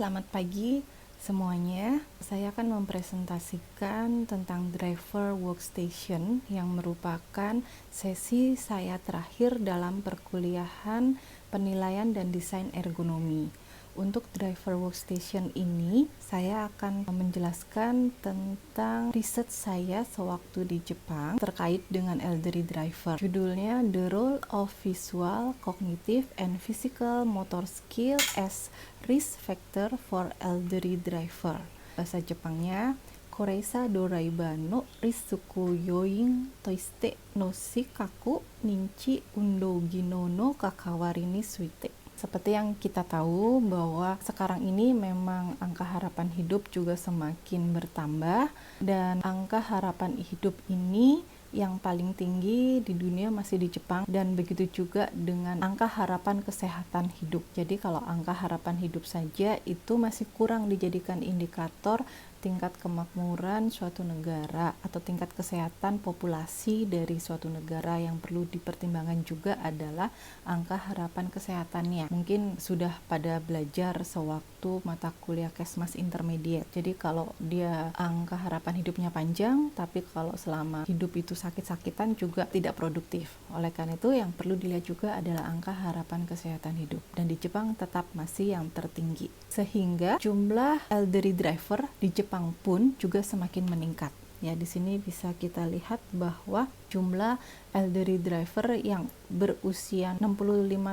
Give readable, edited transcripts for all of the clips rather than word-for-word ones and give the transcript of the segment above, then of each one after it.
Selamat pagi semuanya. Saya akan mempresentasikan tentang driver workstation yang merupakan sesi saya terakhir dalam perkuliahan penilaian dan desain ergonomi. Untuk driver workstation ini, saya akan menjelaskan tentang riset saya sewaktu di Jepang terkait dengan elderly driver. Judulnya The Role of Visual, Cognitive, and Physical Motor Skill as Risk Factor for Elderly Driver. Bahasa Jepangnya, Koreisa Doraiba no Risuku Yoin Toiste no Shikaku Ninchi Undo Gino no Kakawari ni Suite. Seperti yang kita tahu bahwa sekarang ini memang angka harapan hidup juga semakin bertambah, dan angka harapan hidup ini yang paling tinggi di dunia masih di Jepang, dan begitu juga dengan angka harapan kesehatan hidup. Jadi kalau angka harapan hidup saja itu masih kurang dijadikan indikator tingkat kemakmuran suatu negara atau tingkat kesehatan populasi dari suatu negara. Yang perlu dipertimbangkan juga adalah angka harapan kesehatannya. Mungkin sudah pada belajar sewaktu mata kuliah Kesmas Intermediate. Jadi kalau dia angka harapan hidupnya panjang, tapi kalau selama hidup itu sakit-sakitan juga tidak produktif. Oleh karena itu yang perlu dilihat juga adalah angka harapan kesehatan hidup. Dan di Jepang tetap masih yang tertinggi. Sehingga jumlah elderly driver di Jepang pun juga semakin meningkat. Ya, di sini bisa kita lihat bahwa jumlah elderly driver yang berusia 65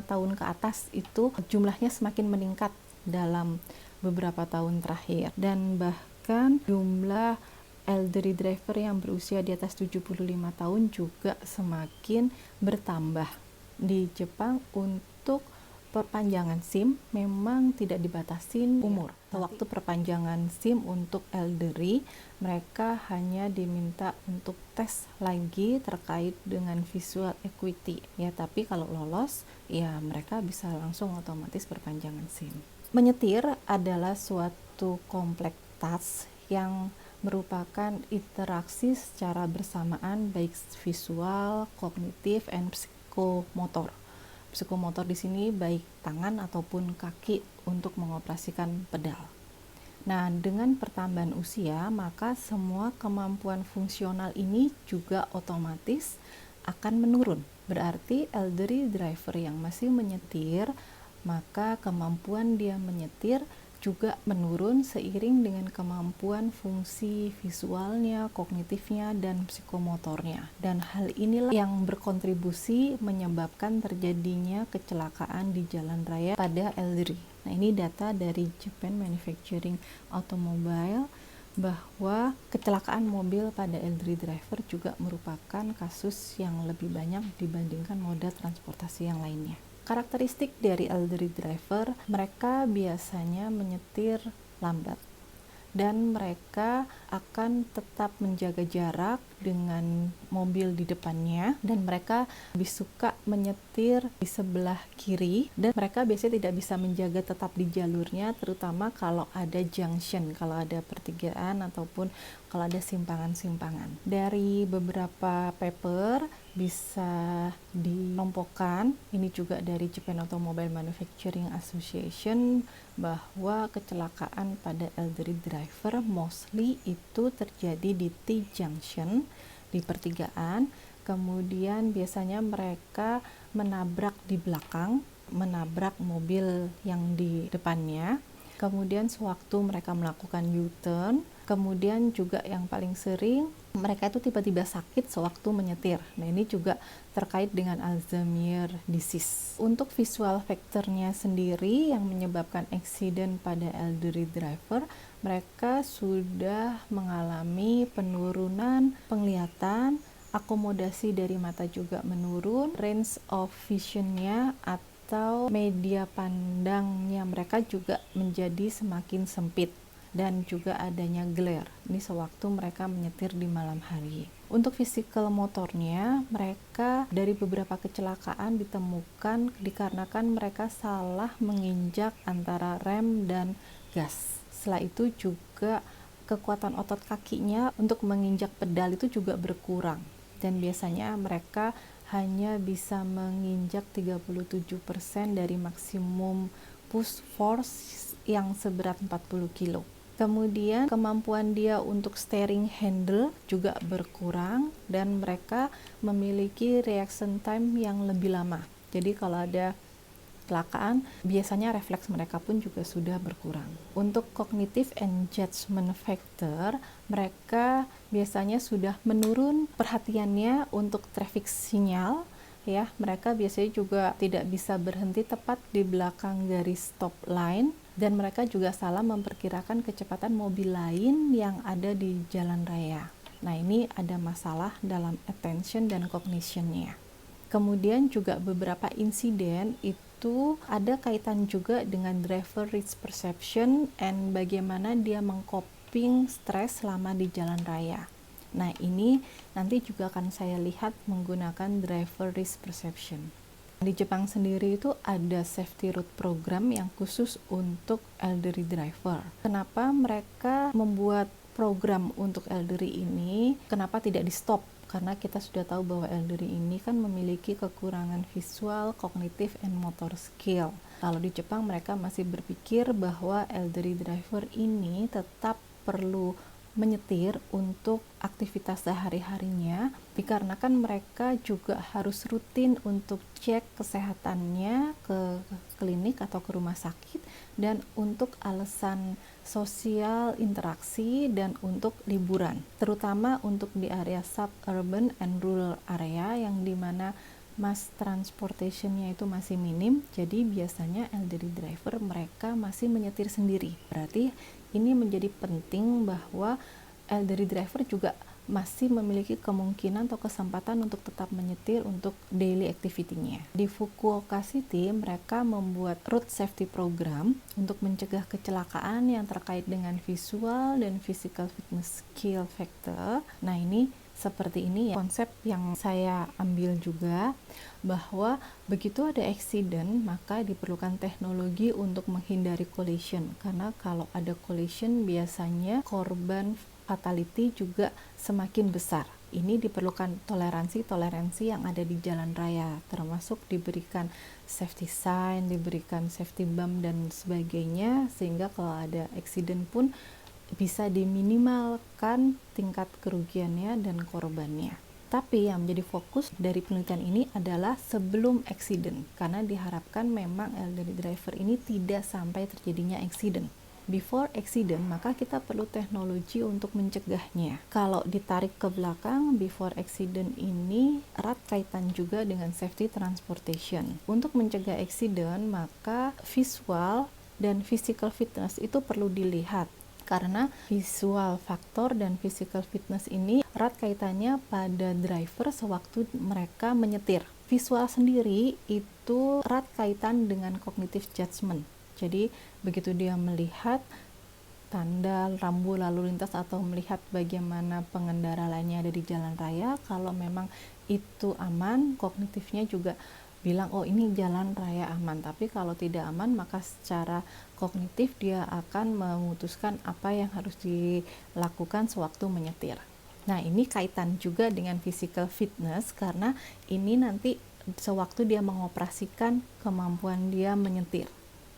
tahun ke atas itu jumlahnya semakin meningkat dalam beberapa tahun terakhir. Dan bahkan jumlah elderly driver yang berusia di atas 75 tahun juga semakin bertambah. Di Jepang untuk perpanjangan SIM memang tidak dibatasin umur. Sewaktu perpanjangan SIM untuk elderly, mereka hanya diminta untuk tes lagi terkait dengan visual acuity. Ya, tapi kalau lolos, ya mereka bisa langsung otomatis perpanjangan SIM. Menyetir adalah suatu kompleks task yang merupakan interaksi secara bersamaan baik visual, kognitif, dan psikomotor. Psikomotor di sini baik tangan ataupun kaki untuk mengoperasikan pedal. Nah, dengan pertambahan usia, maka semua kemampuan fungsional ini juga otomatis akan menurun. Berarti elderly driver yang masih menyetir, maka kemampuan dia menyetir juga menurun seiring dengan kemampuan fungsi visualnya, kognitifnya, dan psikomotornya. Dan hal inilah yang berkontribusi menyebabkan terjadinya kecelakaan di jalan raya pada elderly. Nah, ini data dari Japan Manufacturing Automobile bahwa kecelakaan mobil pada elderly driver juga merupakan kasus yang lebih banyak dibandingkan moda transportasi yang lainnya. Karakteristik dari elderly driver, mereka biasanya menyetir lambat dan mereka akan tetap menjaga jarak dengan mobil di depannya, dan mereka lebih suka menyetir di sebelah kiri, dan mereka biasanya tidak bisa menjaga tetap di jalurnya, terutama kalau ada junction, kalau ada pertigaan ataupun kalau ada simpangan-simpangan. Dari beberapa paper bisa dikelompokkan, ini juga dari Japan Automobile Manufacturing Association, bahwa kecelakaan pada elderly driver mostly itu terjadi di T-junction, di pertigaan. Kemudian biasanya mereka menabrak di belakang, menabrak mobil yang di depannya. Kemudian sewaktu mereka melakukan U-turn, kemudian juga yang paling sering mereka itu tiba-tiba sakit sewaktu menyetir. Nah, ini juga terkait dengan Alzheimer disease. Untuk visual factornya sendiri yang menyebabkan accident pada elderly driver, mereka sudah mengalami penurunan penglihatan, akomodasi dari mata juga menurun, range of visionnya atau media pandangnya mereka juga menjadi semakin sempit, dan juga adanya glare. Ini sewaktu mereka menyetir di malam hari. Untuk physical motornya, mereka dari beberapa kecelakaan ditemukan dikarenakan mereka salah menginjak antara rem dan gas. Setelah itu juga kekuatan otot kakinya untuk menginjak pedal itu juga berkurang. Dan biasanya mereka hanya bisa menginjak 37% dari maksimum push force yang seberat 40 kilo. Kemudian kemampuan dia untuk steering handle juga berkurang dan mereka memiliki reaction time yang lebih lama. Jadi kalau ada kecelakaan, biasanya refleks mereka pun juga sudah berkurang. Untuk cognitive and judgment factor, mereka biasanya sudah menurun perhatiannya untuk traffic sinyal. Ya, mereka biasanya juga tidak bisa berhenti tepat di belakang garis stop line dan mereka juga salah memperkirakan kecepatan mobil lain yang ada di jalan raya. Nah, ini ada masalah dalam attention dan cognition-nya. Kemudian juga beberapa insiden itu ada kaitan juga dengan driver risk perception and bagaimana dia mengcoping stres selama di jalan raya. Nah, ini nanti juga akan saya lihat menggunakan driver risk perception. Di Jepang sendiri itu ada safety road program yang khusus untuk elderly driver. Kenapa mereka membuat program untuk elderly ini? Kenapa tidak di stop? Karena kita sudah tahu bahwa elderly ini kan memiliki kekurangan visual, kognitif, and motor skill. Kalau di Jepang mereka masih berpikir bahwa elderly driver ini tetap perlu menyetir untuk aktivitas sehari-harinya dikarenakan mereka juga harus rutin untuk cek kesehatannya ke klinik atau ke rumah sakit dan untuk alasan sosial interaksi dan untuk liburan, terutama untuk di area suburban and rural area yang dimana mass transportation-nya itu masih minim, jadi biasanya elderly driver mereka masih menyetir sendiri. Berarti ini menjadi penting bahwa elderly driver juga masih memiliki kemungkinan atau kesempatan untuk tetap menyetir untuk daily activity-nya. Di Fukuoka City, mereka membuat road safety program untuk mencegah kecelakaan yang terkait dengan visual dan physical fitness skill factor. Nah, ini seperti ini ya konsep yang saya ambil juga, bahwa begitu ada accident maka diperlukan teknologi untuk menghindari collision, karena kalau ada collision biasanya korban fatality juga semakin besar. Ini diperlukan toleransi yang ada di jalan raya, termasuk diberikan safety sign, diberikan safety bump dan sebagainya, sehingga kalau ada accident pun bisa diminimalkan tingkat kerugiannya dan korbannya. Tapi yang menjadi fokus dari penelitian ini adalah sebelum accident, karena diharapkan memang elderly driver ini tidak sampai terjadinya accident. Before accident, maka kita perlu teknologi untuk mencegahnya. Kalau ditarik ke belakang, before accident ini erat kaitan juga dengan safety transportation. Untuk mencegah accident, maka visual dan physical fitness itu perlu dilihat. Karena visual faktor dan physical fitness ini erat kaitannya pada driver sewaktu mereka menyetir. Visual sendiri itu erat kaitan dengan cognitive judgment. Jadi begitu dia melihat tanda rambu lalu lintas atau melihat bagaimana pengendara lainnya ada di jalan raya, kalau memang itu aman, kognitifnya juga bilang oh ini jalan raya aman. Tapi kalau tidak aman, maka secara kognitif dia akan memutuskan apa yang harus dilakukan sewaktu menyetir. Nah, ini kaitan juga dengan physical fitness karena ini nanti sewaktu dia mengoperasikan kemampuan dia menyetir.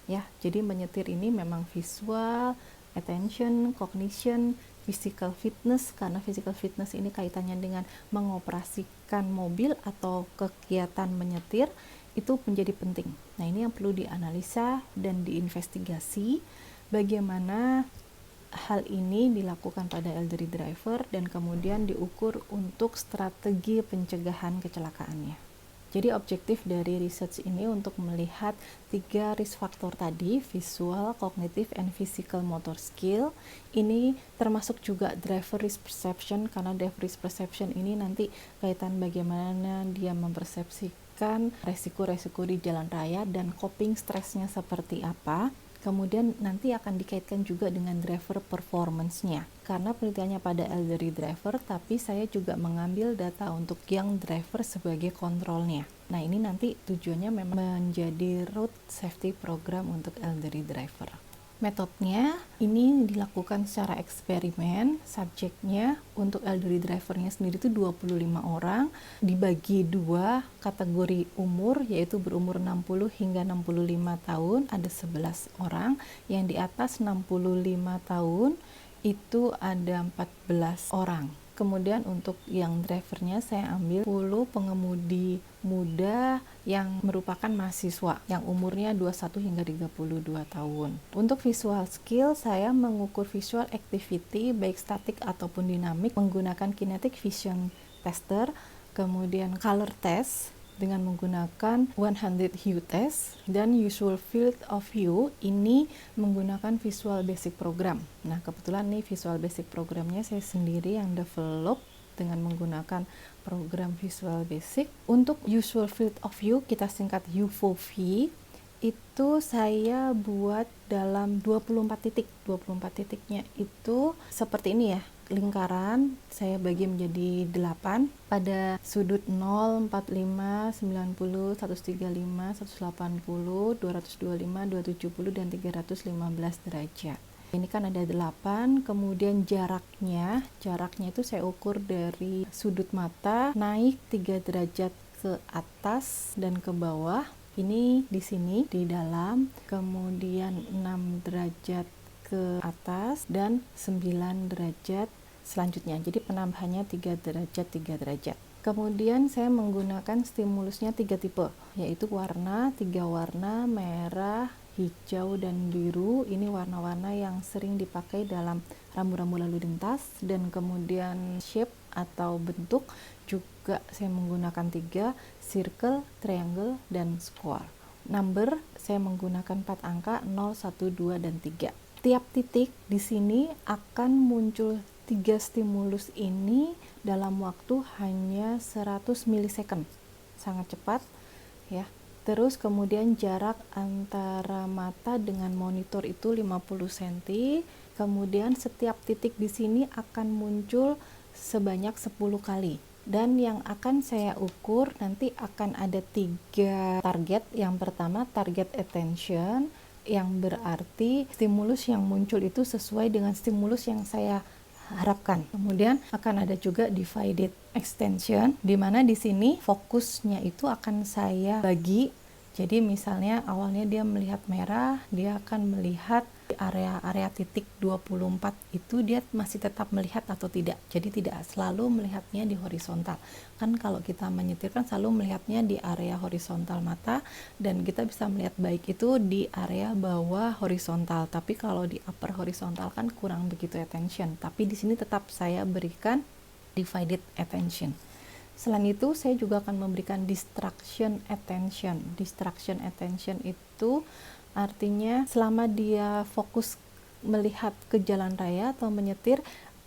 Ya, jadi menyetir ini memang visual, attention, cognition, physical fitness, karena physical fitness ini kaitannya dengan mengoperasikan mobil atau kegiatan menyetir, itu menjadi penting. Nah, ini yang perlu dianalisa dan diinvestigasi bagaimana hal ini dilakukan pada elderly driver dan kemudian diukur untuk strategi pencegahan kecelakaannya. Jadi objektif dari research ini untuk melihat 3 risk factor tadi, visual, cognitive, and physical motor skill. Ini termasuk juga driver risk perception, karena driver risk perception ini nanti kaitan bagaimana dia mempersepsikan resiko-resiko di jalan raya dan coping stresnya seperti apa. Kemudian nanti akan dikaitkan juga dengan driver performance-nya. Karena penelitiannya pada elderly driver, tapi saya juga mengambil data untuk young driver sebagai kontrolnya. Nah, ini nanti tujuannya memang menjadi road safety program untuk elderly driver. Metodenya ini dilakukan secara eksperimen. Subjeknya untuk elderly drivernya sendiri itu 25 orang, dibagi dua kategori umur, yaitu berumur 60 hingga 65 tahun, ada 11 orang. Yang di atas 65 tahun itu ada 14 orang. Kemudian untuk yang drivernya saya ambil 10 pengemudi muda yang merupakan mahasiswa yang umurnya 21 hingga 32 tahun. Untuk visual skill, saya mengukur visual activity baik statik ataupun dinamik menggunakan kinetic vision tester, kemudian color test dengan menggunakan 100 hue test, dan usual field of view ini menggunakan Visual Basic Program. Nah, kebetulan nih Visual Basic Programnya saya sendiri yang develop dengan menggunakan program Visual Basic. Untuk usual field of view, kita singkat UFOV, itu saya buat dalam 24 titik. 24 titiknya itu seperti ini ya, lingkaran saya bagi menjadi 8 pada sudut 0, 45, 90, 135, 180, 225, 270 dan 315 derajat. Ini kan ada 8, kemudian jaraknya itu saya ukur dari sudut mata naik 3 derajat ke atas dan ke bawah. Ini di sini di dalam, kemudian 6 derajat ke atas dan 9 derajat selanjutnya. Jadi penambahannya 3 derajat. Kemudian saya menggunakan stimulusnya 3 tipe, yaitu warna, 3 warna, merah, hijau, dan biru. Ini warna-warna yang sering dipakai dalam rambu-rambu lalu lintas. Dan kemudian shape atau bentuk juga saya menggunakan 3, circle, triangle, dan square. Number saya menggunakan 4 angka, 0, 1, 2, dan 3. Tiap titik di sini akan muncul 3 stimulus ini dalam waktu hanya 100 milisecond. Sangat cepat ya. Terus kemudian jarak antara mata dengan monitor itu 50 cm. Kemudian setiap titik di sini akan muncul sebanyak 10 kali. Dan yang akan saya ukur nanti akan ada 3 target. Yang pertama target attention, yang berarti stimulus yang muncul itu sesuai dengan stimulus yang saya harapkan. Kemudian akan ada juga divided extension, di mana di sini fokusnya itu akan saya bagi. Jadi misalnya awalnya dia melihat merah, dia akan melihat area titik 24 itu dia masih tetap melihat atau tidak. Jadi tidak selalu melihatnya di horizontal. Kan kalau kita menyetir kan selalu melihatnya di area horizontal mata, dan kita bisa melihat baik itu di area bawah horizontal. Tapi kalau di upper horizontal kan kurang begitu attention. Tapi di sini tetap saya berikan divided attention. Selain itu, saya juga akan memberikan distraction attention. Distraction attention itu artinya selama dia fokus melihat ke jalan raya atau menyetir,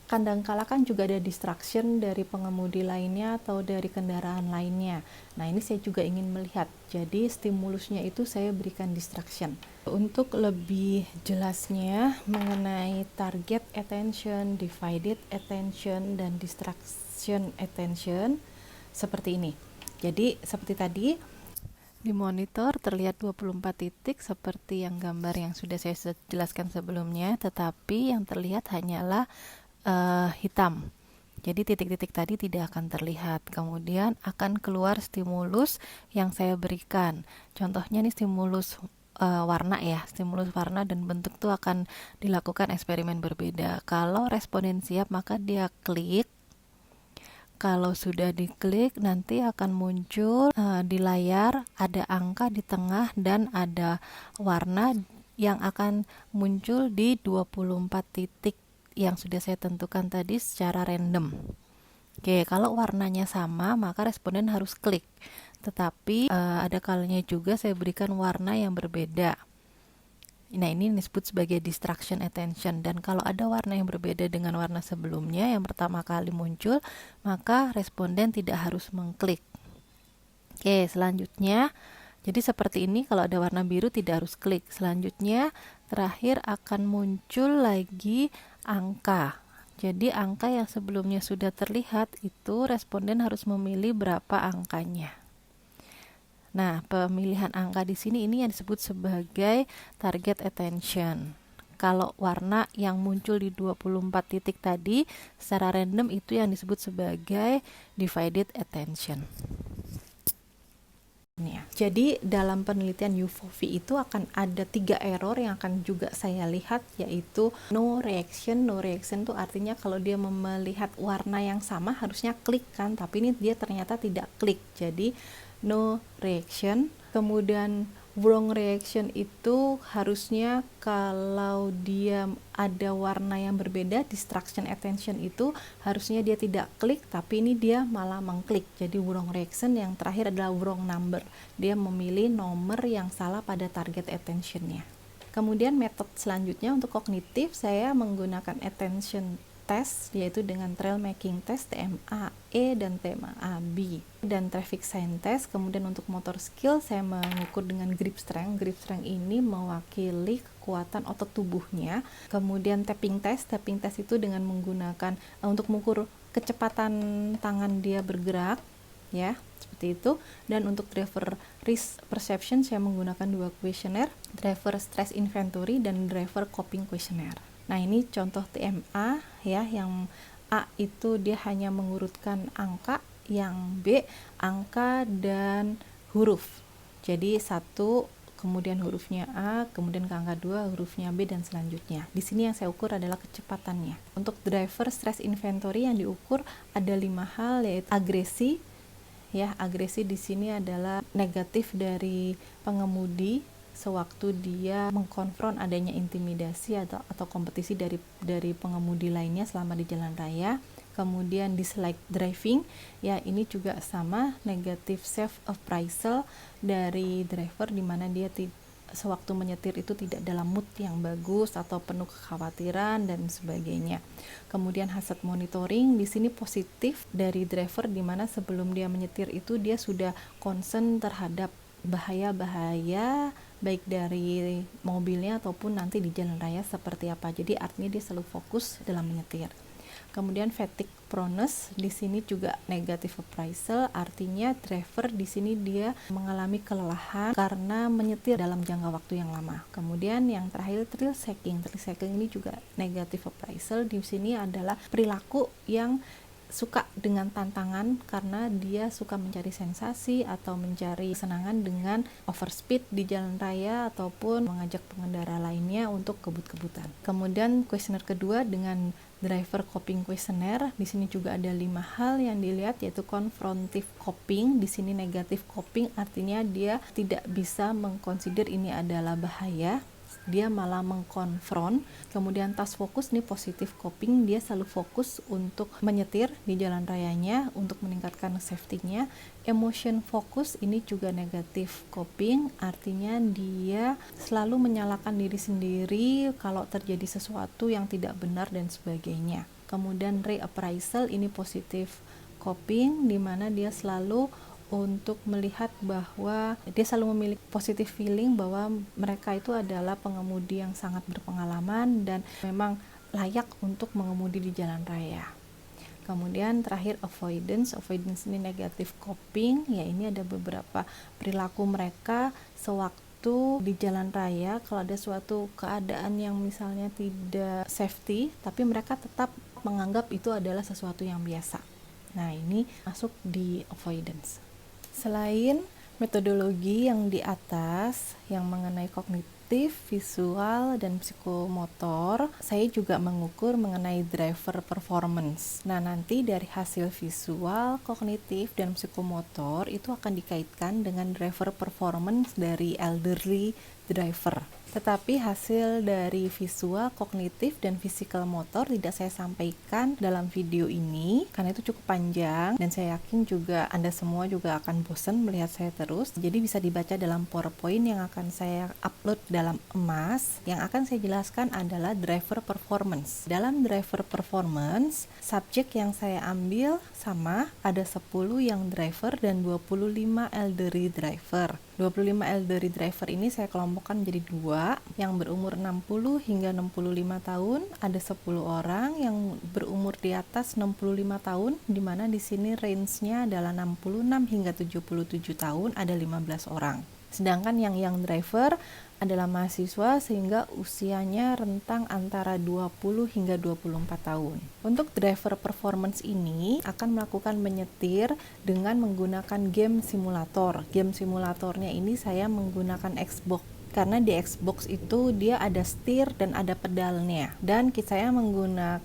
kadangkala kan juga ada distraction dari pengemudi lainnya atau dari kendaraan lainnya. Nah, ini saya juga ingin melihat. Jadi, stimulusnya itu saya berikan distraction. Untuk lebih jelasnya mengenai target attention, divided attention, dan distraction attention, seperti ini. Jadi seperti tadi di monitor terlihat 24 titik seperti yang gambar yang sudah saya jelaskan sebelumnya, tetapi yang terlihat hanyalah hitam. Jadi titik-titik tadi tidak akan terlihat. Kemudian akan keluar stimulus yang saya berikan. Contohnya nih stimulus warna ya, stimulus warna dan bentuk itu akan dilakukan eksperimen berbeda. Kalau responden siap maka dia klik. Kalau sudah diklik nanti akan muncul di layar ada angka di tengah dan ada warna yang akan muncul di 24 titik yang sudah saya tentukan tadi secara random. Oke, kalau warnanya sama maka responden harus klik. Tetapi ada kalanya juga saya berikan warna yang berbeda. Nah, ini disebut sebagai distraction attention. Dan kalau ada warna yang berbeda dengan warna sebelumnya yang pertama kali muncul, maka responden tidak harus mengklik. Oke, selanjutnya jadi seperti ini, kalau ada warna biru tidak harus klik. Selanjutnya terakhir akan muncul lagi angka. Jadi angka yang sebelumnya sudah terlihat itu responden harus memilih berapa angkanya. Nah, pemilihan angka di sini ini yang disebut sebagai target attention. Kalau warna yang muncul di 24 titik tadi secara random itu yang disebut sebagai divided attention. Ya. Jadi dalam penelitian UFOV itu akan ada 3 error yang akan juga saya lihat, yaitu no reaction. No reaction itu artinya kalau dia melihat warna yang sama harusnya klik kan, tapi ini dia ternyata tidak klik, jadi no reaction. Kemudian wrong reaction itu harusnya kalau dia ada warna yang berbeda, distraction attention itu harusnya dia tidak klik, tapi ini dia malah mengklik. Jadi wrong reaction. Yang terakhir adalah wrong number, dia memilih nomor yang salah pada target attentionnya. Kemudian metode selanjutnya untuk kognitif, saya menggunakan attention test, yaitu dengan trail making test TMA-E dan TMA-B, dan traffic sign test. Kemudian untuk motor skill saya mengukur dengan grip strength. Grip strength ini mewakili kekuatan otot tubuhnya. Kemudian tapping test itu dengan menggunakan untuk mengukur kecepatan tangan dia bergerak, ya, seperti itu. Dan untuk driver risk perception saya menggunakan 2 kuesioner, driver stress inventory dan driver coping questionnaire. Nah, ini contoh TMA ya, yang A itu dia hanya mengurutkan angka, yang B angka dan huruf. Jadi 1, kemudian hurufnya A, kemudian ke angka 2 hurufnya B, dan selanjutnya. Di sini yang saya ukur adalah kecepatannya. Untuk driver stress inventory yang diukur ada 5 hal, yaitu agresi. Ya, agresi di sini adalah negatif dari pengemudi sewaktu dia mengkonfront adanya intimidasi atau kompetisi dari pengemudi lainnya selama di jalan raya. Kemudian dislike driving, ya ini juga sama, negatif self appraisal dari driver, di mana dia sewaktu menyetir itu tidak dalam mood yang bagus atau penuh kekhawatiran dan sebagainya. Kemudian hazard monitoring, di sini positif dari driver, di mana sebelum dia menyetir itu dia sudah concern terhadap bahaya-bahaya baik dari mobilnya ataupun nanti di jalan raya seperti apa. Jadi artinya dia selalu fokus dalam menyetir. Kemudian fatigue proneness, di sini juga negative appraisal, artinya driver di sini dia mengalami kelelahan karena menyetir dalam jangka waktu yang lama. Kemudian yang terakhir thrill seeking ini juga negative appraisal, di sini adalah perilaku yang suka dengan tantangan karena dia suka mencari sensasi atau mencari kesenangan dengan overspeed di jalan raya ataupun mengajak pengendara lainnya untuk kebut-kebutan. Kemudian kuesioner kedua dengan driver coping questionnaire, di sini juga ada 5 hal yang dilihat, yaitu confrontive coping. Di sini negatif coping artinya dia tidak bisa mengconsider ini adalah bahaya, dia malah mengkonfront. Kemudian task fokus, ini positif coping, dia selalu fokus untuk menyetir di jalan rayanya untuk meningkatkan safety-nya. Emotion focus, ini juga negatif coping, artinya dia selalu menyalahkan diri sendiri kalau terjadi sesuatu yang tidak benar dan sebagainya. Kemudian reappraisal, ini positif coping, di mana dia selalu untuk melihat bahwa dia selalu memiliki positive feeling bahwa mereka itu adalah pengemudi yang sangat berpengalaman dan memang layak untuk mengemudi di jalan raya. Kemudian terakhir avoidance ini negative coping, ya ini ada beberapa perilaku mereka sewaktu di jalan raya kalau ada suatu keadaan yang misalnya tidak safety, tapi mereka tetap menganggap itu adalah sesuatu yang biasa. Nah, ini masuk di avoidance. Selain metodologi yang di atas yang mengenai kognitif, visual, dan psikomotor, saya juga mengukur mengenai driver performance. Nah, nanti dari hasil visual, kognitif, dan psikomotor itu akan dikaitkan dengan driver performance dari elderly driver. Tetapi hasil dari visual, kognitif, dan physical motor tidak saya sampaikan dalam video ini karena itu cukup panjang dan saya yakin juga Anda semua juga akan bosan melihat saya terus. Jadi bisa dibaca dalam PowerPoint yang akan saya upload dalam emas. Yang akan saya jelaskan adalah driver performance. Dalam driver performance, subjek yang saya ambil sama, ada 10 yang driver dan 25 elderly driver. 25 elderly driver ini saya kelompokkan menjadi 2, yang berumur 60 hingga 65 tahun, ada 10 orang yang berumur di atas 65 tahun, di mana di sini range-nya adalah 66 hingga 77 tahun, ada 15 orang. Sedangkan yang driver adalah mahasiswa sehingga usianya rentang antara 20 hingga 24 tahun. Untuk driver performance ini akan melakukan menyetir dengan menggunakan game simulator. Game simulatornya ini saya menggunakan Xbox. Karena di Xbox itu dia ada setir dan ada pedalnya. Dan saya menggunakan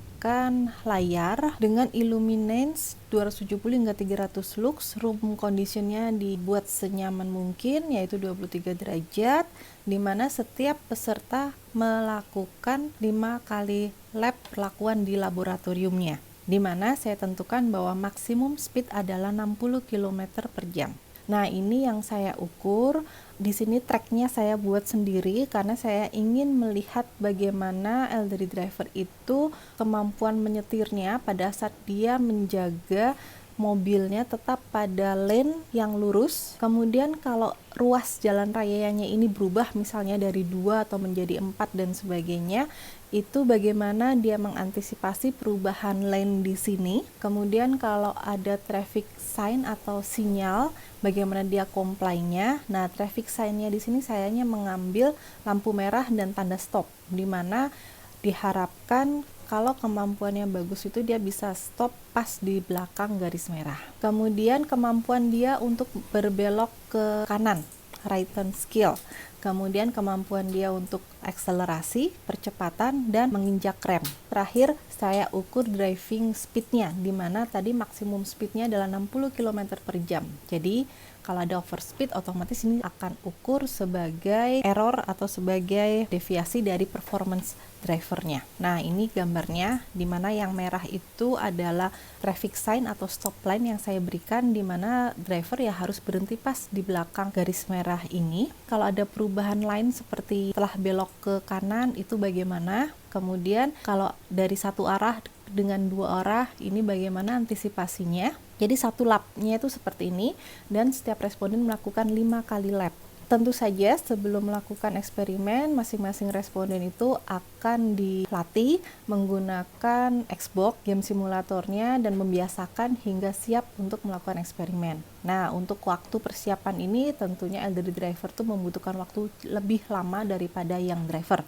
layar dengan illuminance 270 hingga 300 lux. Room conditionnya dibuat senyaman mungkin, yaitu 23 derajat, di mana setiap peserta melakukan 5 kali lap perlakuan di laboratoriumnya, di mana saya tentukan bahwa maksimum speed adalah 60 km per jam. Nah, ini yang saya ukur. Di sini tracknya saya buat sendiri karena saya ingin melihat bagaimana elderly driver itu kemampuan menyetirnya pada saat dia menjaga mobilnya tetap pada lane yang lurus. Kemudian kalau ruas jalan rayanya ini berubah misalnya dari 2 atau menjadi 4 dan sebagainya, itu bagaimana dia mengantisipasi perubahan lane di sini. Kemudian kalau ada traffic sign atau sinyal, bagaimana dia comply-nya. Nah, traffic sign-nya di sini sayanya mengambil lampu merah dan tanda stop, di mana diharapkan kalau kemampuannya bagus itu dia bisa stop pas di belakang garis merah. Kemudian kemampuan dia untuk berbelok ke kanan, right turn skill. Kemudian kemampuan dia untuk akselerasi, percepatan, dan menginjak rem. Terakhir, saya ukur driving speed-nya, di mana tadi maksimum speed-nya adalah 60 km per jam. Jadi, kalau ada overspeed, otomatis ini akan ukur sebagai error atau sebagai deviasi dari performance drivernya. Nah, ini gambarnya, di mana yang merah itu adalah traffic sign atau stop line yang saya berikan, di mana driver ya harus berhenti pas di belakang garis merah ini. Kalau ada perubahan lain seperti telah belok ke kanan, itu bagaimana? Kemudian kalau dari satu arah dengan 2 arah, ini bagaimana antisipasinya? Jadi satu lapnya itu seperti ini, dan setiap responden melakukan 5 kali lap. Tentu saja sebelum melakukan eksperimen, masing-masing responden itu akan dilatih menggunakan Xbox, game simulatornya, dan membiasakan hingga siap untuk melakukan eksperimen. Nah, untuk waktu persiapan ini tentunya elderly driver itu membutuhkan waktu lebih lama daripada young driver.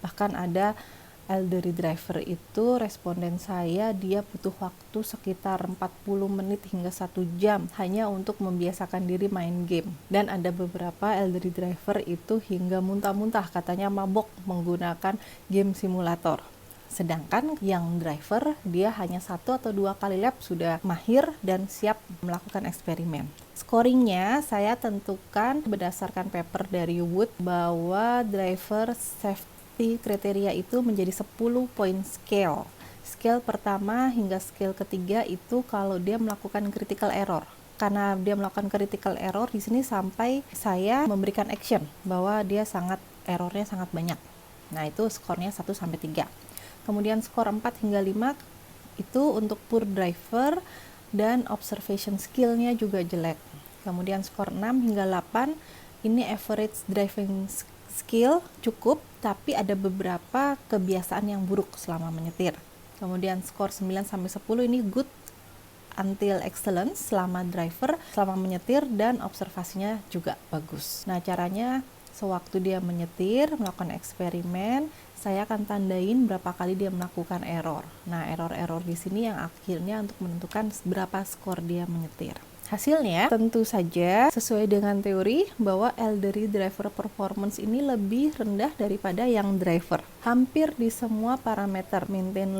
Bahkan ada elderly driver itu, responden saya, dia butuh waktu sekitar 40 menit hingga 1 jam hanya untuk membiasakan diri main game. Dan ada beberapa elderly driver itu hingga muntah-muntah, katanya mabok menggunakan game simulator. Sedangkan yang driver, dia hanya 1 atau 2 kali lap sudah mahir dan siap melakukan eksperimen. Scoringnya saya tentukan berdasarkan paper dari Wood bahwa driver safety kriteria itu menjadi 10 poin scale. Scale pertama hingga scale ketiga itu kalau dia melakukan critical error. Karena dia melakukan critical error, di sini sampai saya memberikan action bahwa dia errornya sangat banyak. Nah, itu skornya 1 sampai 3. Kemudian skor 4 hingga 5 itu untuk poor driver dan observation skill-nya juga jelek. Kemudian skor 6 hingga 8 ini average driving skill cukup, tapi ada beberapa kebiasaan yang buruk selama menyetir. Kemudian skor 9 sampai 10 ini good until excellent selama menyetir, dan observasinya juga bagus. Nah, caranya sewaktu dia menyetir, melakukan eksperimen, saya akan tandain berapa kali dia melakukan error. Nah, error-error di sini yang akhirnya untuk menentukan berapa skor dia menyetir. Hasilnya tentu saja sesuai dengan teori bahwa elderly driver performance ini lebih rendah daripada young driver. Hampir di semua parameter, maintain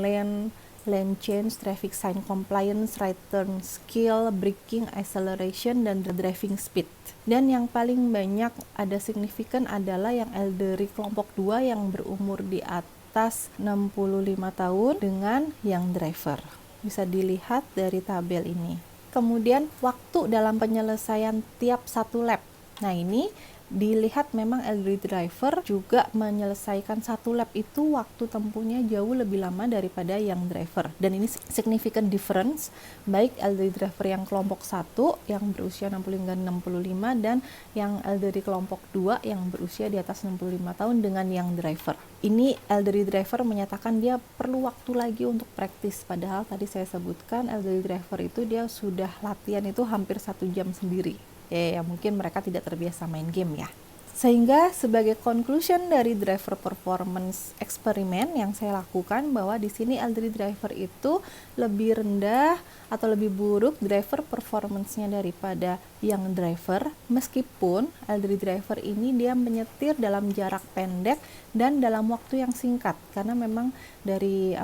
lane change, traffic sign compliance, right turn skill, braking, acceleration, dan driving speed. Dan yang paling banyak ada signifikan adalah yang elderly kelompok 2 yang berumur di atas 65 tahun dengan young driver. Bisa dilihat dari tabel ini. Kemudian waktu dalam penyelesaian tiap 1 lap. Nah, ini dilihat memang elderly driver juga menyelesaikan 1 lap itu waktu tempuhnya jauh lebih lama daripada young driver. Dan ini significant difference, baik elderly driver yang kelompok 1 yang berusia 60 hingga 65 dan yang elderly kelompok 2 yang berusia di atas 65 tahun dengan young driver. Ini elderly driver menyatakan dia perlu waktu lagi untuk praktis, padahal tadi saya sebutkan elderly driver itu dia sudah latihan itu hampir 1 jam sendiri. Ya mungkin mereka tidak terbiasa main game ya. Sehingga sebagai conclusion dari driver performance eksperimen yang saya lakukan, bahwa di sini elderly driver itu lebih rendah atau lebih buruk driver performance-nya daripada young driver, meskipun elderly driver ini dia menyetir dalam jarak pendek dan dalam waktu yang singkat. Karena memang dari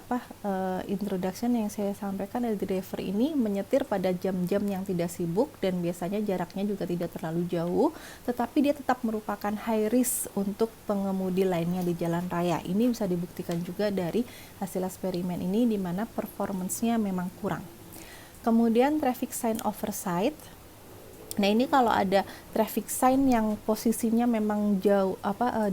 introduction yang saya sampaikan, elderly driver ini menyetir pada jam-jam yang tidak sibuk dan biasanya jaraknya juga tidak terlalu jauh, tetapi dia tetap merupakan high risk untuk pengemudi lainnya di jalan raya. Ini bisa dibuktikan juga dari hasil eksperimen ini, di mana performance-nya memang kurang. Kemudian traffic sign oversight. Nah, ini kalau ada traffic sign yang posisinya memang jauh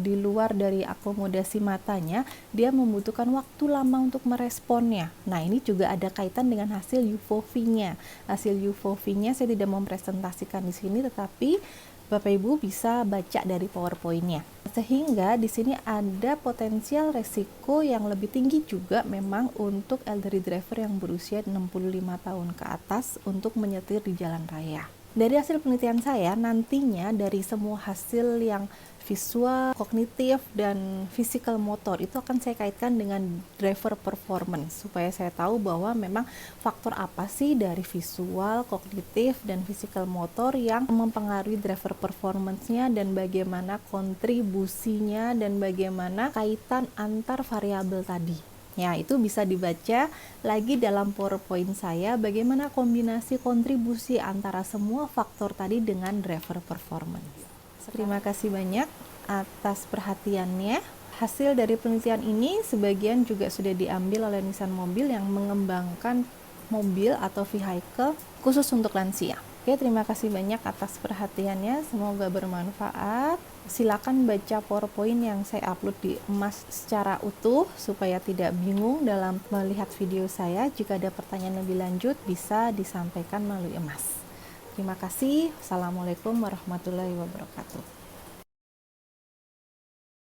di luar dari akomodasi matanya, dia membutuhkan waktu lama untuk meresponnya. Nah, ini juga ada kaitan dengan hasil UFOV-nya. Hasil UFOV-nya saya tidak mempresentasikan di sini, tetapi Bapak Ibu bisa baca dari PowerPoint-nya. Sehingga di sini ada potensial resiko yang lebih tinggi juga memang untuk elderly driver yang berusia 65 tahun ke atas untuk menyetir di jalan raya. Dari hasil penelitian saya, nantinya dari semua hasil yang visual, kognitif, dan physical motor itu akan saya kaitkan dengan driver performance, supaya saya tahu bahwa memang faktor apa sih dari visual, kognitif, dan physical motor yang mempengaruhi driver performance-nya, dan bagaimana kontribusinya, dan bagaimana kaitan antar variabel tadi. Ya, itu bisa dibaca lagi dalam PowerPoint saya, bagaimana kombinasi kontribusi antara semua faktor tadi dengan driver performance. Terima kasih banyak atas perhatiannya. Hasil dari penelitian ini sebagian juga sudah diambil oleh Nissan Mobil yang mengembangkan mobil atau vehicle khusus untuk lansia. Oke, terima kasih banyak atas perhatiannya, semoga bermanfaat. Silakan baca PowerPoint yang saya upload di Emas secara utuh supaya tidak bingung dalam melihat video saya. Jika ada pertanyaan lebih lanjut bisa disampaikan melalui Emas. Terima kasih. Assalamualaikum warahmatullahi wabarakatuh.